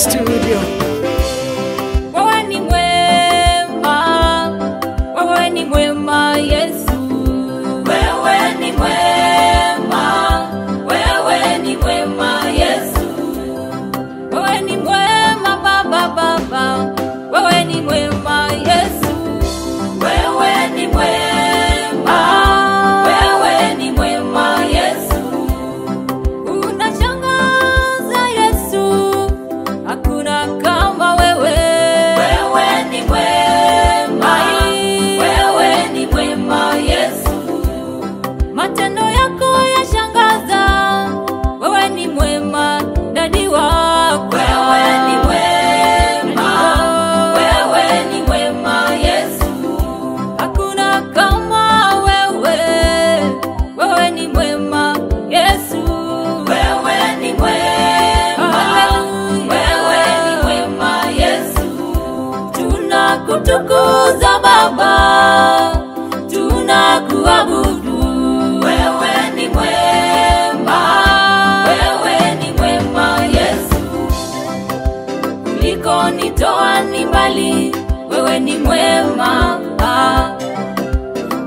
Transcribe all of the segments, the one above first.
studio. Wewe ni mwema, wewe ni mwema Yesu. Wewe ni mwema, wewe ni mwema Yesu. Wewe ni mwema Baba, wewe ni mwema Yesu. Wewe ni mwema, wewe ni mwema Yesu. Unashangaza Yesu, hakuna kama wewe. Wewe ni mwema, wewe ni mwema Yesu. Matendo yako yashangaza, wewe ni mwema ndani wako. Wewe ni mwema, wewe ni mwema Yesu. Hakuna kama wewe, wewe ni mwema Yesu. Wewe ni mwema, wewe ni mwema Yesu. Tunakutukuza Baba, tunakuabudu. Wewe ni mwema, wewe ni mwema Yesu. Ulikonitoa ni mbali, wewe ni mwema.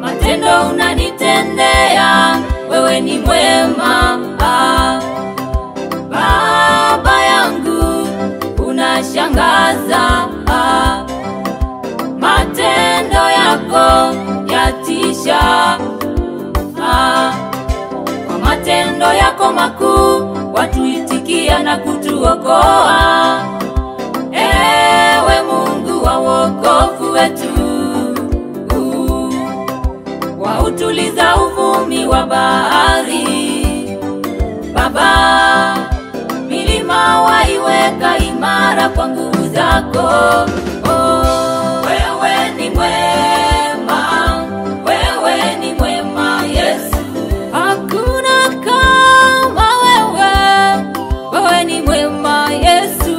Matendo unanitendea, wewe ni mwema. Baba yangu unashangaza, matendo yako yatisha. Kwa matendo yako makuu watuitikia na kutuokoa. Ewe Mungu wa wokovu wetu, wautuliza uvumi wa bahari. Baba, milima waiweka imara kwa nguvu zako. Wewe ni mwema, wewe ni mwema Yesu. Hakuna kama wewe, wewe ni mwema Yesu.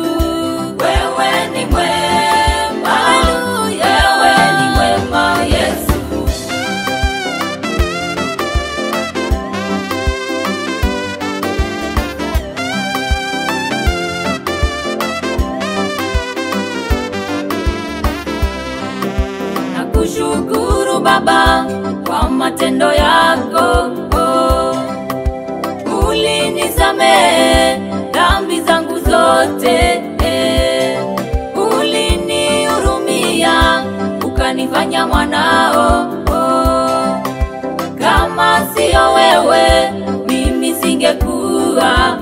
Wewe ni mwema, wewe ni mwema Yesu. Nakushukuru Baba kwa matendo yako. Ulinisamehe dhambi zangu zote. Ulinihurumia ukanifanya mwanao. Kama sio wewe mimi singekuwa.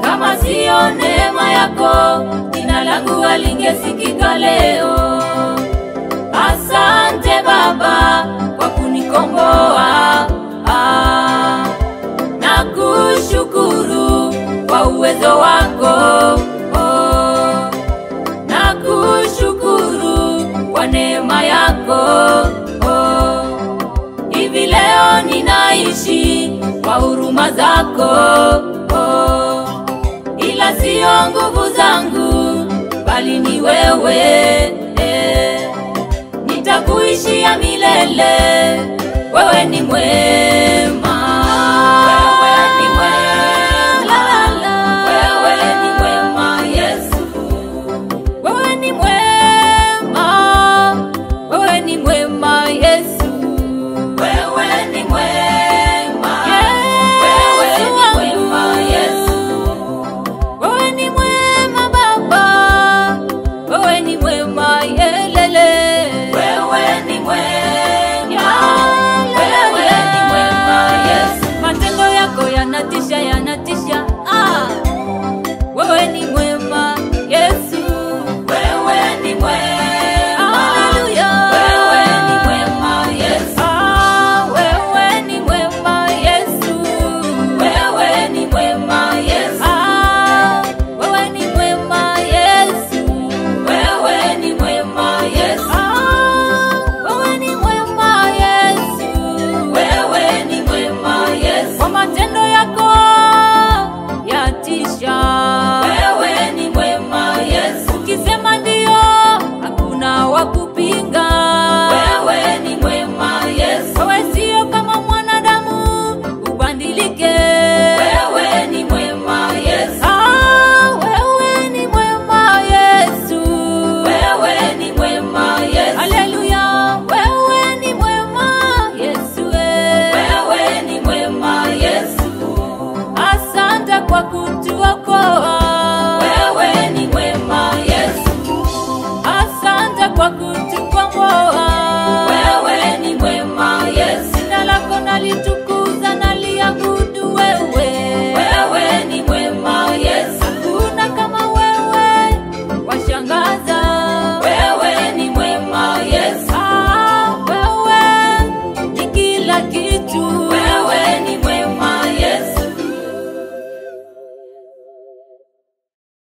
Kama sio neema yako jina langu halingesikika leo. Asante Baba kwa kunikomboa. Nakushukuru kwa uwezo wako. Nakushukuru kwa neema yako. Hivi leo ninaishi kwa huruma zako. Ila sio nguvu zangu bali ni wewe. Nitakuishia milele, wewe ni